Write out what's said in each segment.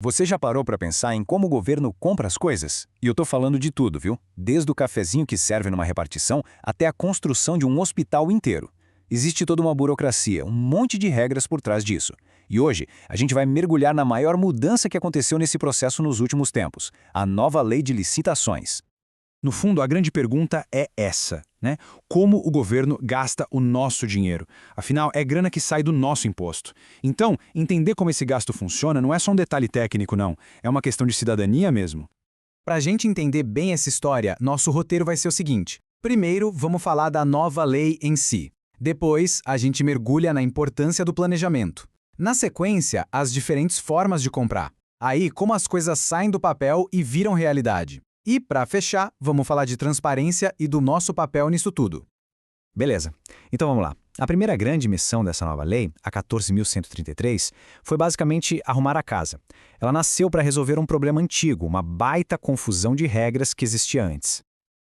Você já parou para pensar em como o governo compra as coisas? E eu tô falando de tudo, viu? Desde o cafezinho que serve numa repartição até a construção de um hospital inteiro. Existe toda uma burocracia, um monte de regras por trás disso. E hoje, a gente vai mergulhar na maior mudança que aconteceu nesse processo nos últimos tempos, a nova lei de licitações. No fundo, a grande pergunta é essa, né? Como o governo gasta o nosso dinheiro? Afinal, é grana que sai do nosso imposto. Então, entender como esse gasto funciona não é só um detalhe técnico, não. É uma questão de cidadania mesmo. Para a gente entender bem essa história, nosso roteiro vai ser o seguinte. Primeiro, vamos falar da nova lei em si. Depois, a gente mergulha na importância do planejamento. Na sequência, as diferentes formas de comprar. Aí, como as coisas saem do papel e viram realidade. E, para fechar, vamos falar de transparência e do nosso papel nisso tudo. Beleza. Então vamos lá. A primeira grande missão dessa nova lei, a 14.133, foi basicamente arrumar a casa. Ela nasceu para resolver um problema antigo, uma baita confusão de regras que existia antes.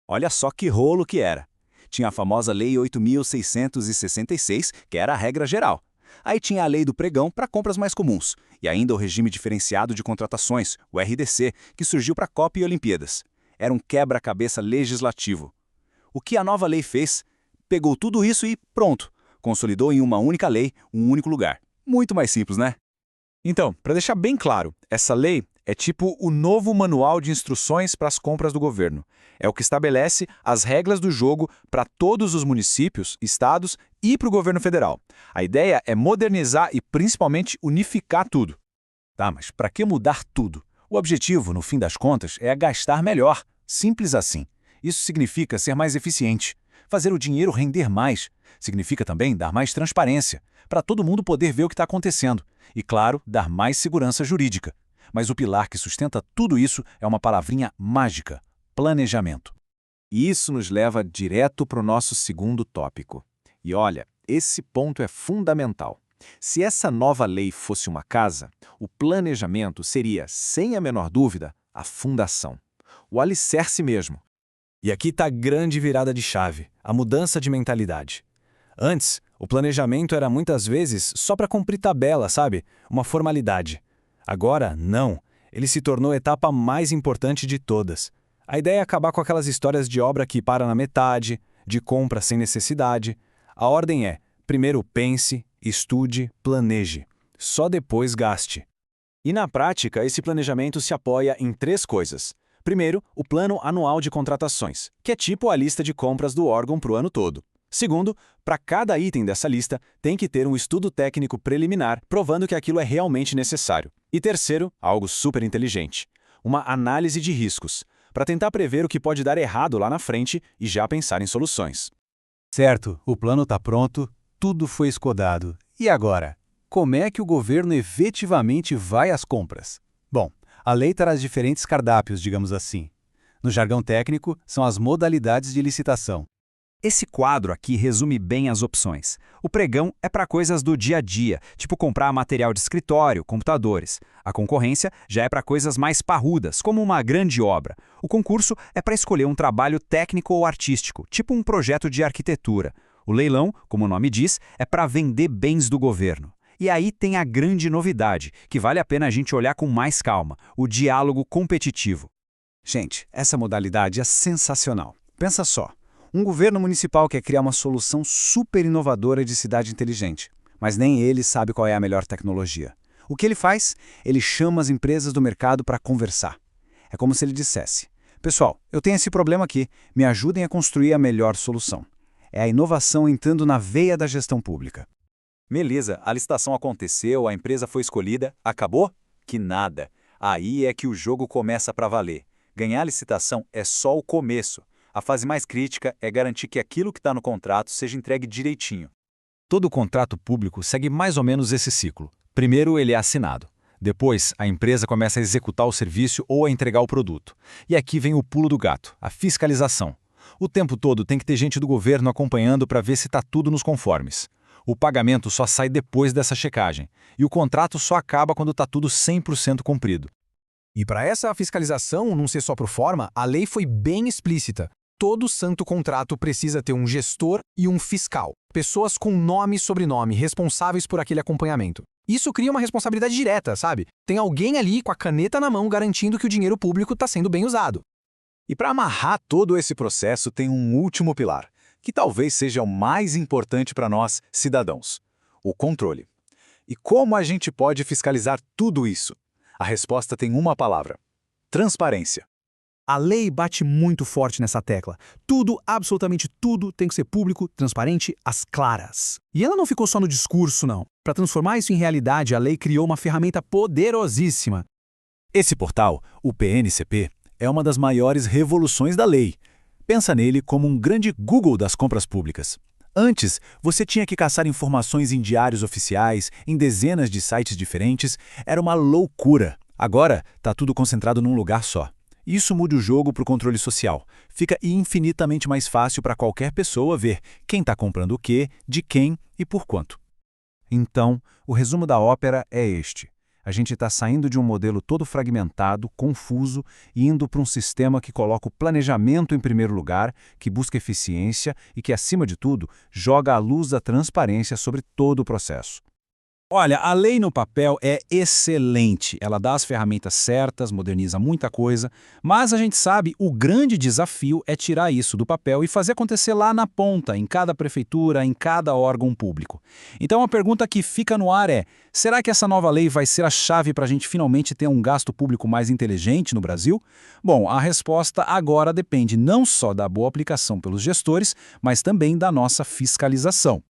Olha só que rolo que era. Tinha a famosa Lei 8.666, que era a regra geral. Aí tinha a Lei do Pregão para compras mais comuns, e ainda o Regime Diferenciado de Contratações, o RDC, que surgiu para Copa e Olimpíadas. Era um quebra-cabeça legislativo. O que a nova lei fez? Pegou tudo isso e pronto, consolidou em uma única lei, um único lugar. Muito mais simples, né? Então, para deixar bem claro, essa lei é tipo o novo manual de instruções para as compras do governo. É o que estabelece as regras do jogo para todos os municípios, estados e para o governo federal. A ideia é modernizar e principalmente unificar tudo. Tá, mas para que mudar tudo? O objetivo, no fim das contas, é gastar melhor. Simples assim. Isso significa ser mais eficiente, fazer o dinheiro render mais. Significa também dar mais transparência, para todo mundo poder ver o que está acontecendo. E, claro, dar mais segurança jurídica. Mas o pilar que sustenta tudo isso é uma palavrinha mágica: planejamento. E isso nos leva direto para o nosso segundo tópico. E olha, esse ponto é fundamental. Se essa nova lei fosse uma casa, o planejamento seria, sem a menor dúvida, a fundação. O alicerce mesmo. E aqui está a grande virada de chave, a mudança de mentalidade. Antes, o planejamento era muitas vezes só para cumprir tabela, sabe? Uma formalidade. Agora, não. Ele se tornou a etapa mais importante de todas. A ideia é acabar com aquelas histórias de obra que para na metade, de compra sem necessidade. A ordem é: primeiro pense, estude, planeje. Só depois gaste. E na prática, esse planejamento se apoia em três coisas. Primeiro, o Plano Anual de Contratações, que é tipo a lista de compras do órgão para o ano todo. Segundo, para cada item dessa lista, tem que ter um estudo técnico preliminar provando que aquilo é realmente necessário. E terceiro, algo super inteligente, uma análise de riscos, para tentar prever o que pode dar errado lá na frente e já pensar em soluções. Certo, o plano está pronto, tudo foi escodado. E agora? Como é que o governo efetivamente vai às compras? Bom, a lei traz diferentes cardápios, digamos assim. No jargão técnico, são as modalidades de licitação. Esse quadro aqui resume bem as opções. O pregão é para coisas do dia a dia, tipo comprar material de escritório, computadores. A concorrência já é para coisas mais parrudas, como uma grande obra. O concurso é para escolher um trabalho técnico ou artístico, tipo um projeto de arquitetura. O leilão, como o nome diz, é para vender bens do governo. E aí tem a grande novidade, que vale a pena a gente olhar com mais calma: o diálogo competitivo. Gente, essa modalidade é sensacional. Pensa só. Um governo municipal quer criar uma solução super inovadora de cidade inteligente, mas nem ele sabe qual é a melhor tecnologia. O que ele faz? Ele chama as empresas do mercado para conversar. É como se ele dissesse: pessoal, eu tenho esse problema aqui, me ajudem a construir a melhor solução. É a inovação entrando na veia da gestão pública. Beleza, a licitação aconteceu, a empresa foi escolhida, acabou? Que nada. Aí é que o jogo começa para valer. Ganhar a licitação é só o começo. A fase mais crítica é garantir que aquilo que está no contrato seja entregue direitinho. Todo contrato público segue mais ou menos esse ciclo. Primeiro, ele é assinado. Depois, a empresa começa a executar o serviço ou a entregar o produto. E aqui vem o pulo do gato, a fiscalização. O tempo todo tem que ter gente do governo acompanhando para ver se está tudo nos conformes. O pagamento só sai depois dessa checagem. E o contrato só acaba quando está tudo 100% cumprido. E para essa fiscalização não ser só pro forma, a lei foi bem explícita. Todo santo contrato precisa ter um gestor e um fiscal. Pessoas com nome e sobrenome responsáveis por aquele acompanhamento. Isso cria uma responsabilidade direta, sabe? Tem alguém ali com a caneta na mão garantindo que o dinheiro público está sendo bem usado. E para amarrar todo esse processo tem um último pilar, que talvez seja o mais importante para nós, cidadãos: o controle. E como a gente pode fiscalizar tudo isso? A resposta tem uma palavra: transparência. A lei bate muito forte nessa tecla. Tudo, absolutamente tudo, tem que ser público, transparente, às claras. E ela não ficou só no discurso, não. Para transformar isso em realidade, a lei criou uma ferramenta poderosíssima. Esse portal, o PNCP, é uma das maiores revoluções da lei. Pensa nele como um grande Google das compras públicas. Antes, você tinha que caçar informações em diários oficiais, em dezenas de sites diferentes. Era uma loucura. Agora, está tudo concentrado num lugar só. Isso muda o jogo para o controle social. Fica infinitamente mais fácil para qualquer pessoa ver quem está comprando o quê, de quem e por quanto. Então, o resumo da ópera é este. A gente está saindo de um modelo todo fragmentado, confuso, e indo para um sistema que coloca o planejamento em primeiro lugar, que busca eficiência e que, acima de tudo, joga a luz da transparência sobre todo o processo. Olha, a lei no papel é excelente. Ela dá as ferramentas certas, moderniza muita coisa, mas a gente sabe o grande desafio é tirar isso do papel e fazer acontecer lá na ponta, em cada prefeitura, em cada órgão público. Então a pergunta que fica no ar é: será que essa nova lei vai ser a chave para a gente finalmente ter um gasto público mais inteligente no Brasil? Bom, a resposta agora depende não só da boa aplicação pelos gestores, mas também da nossa fiscalização.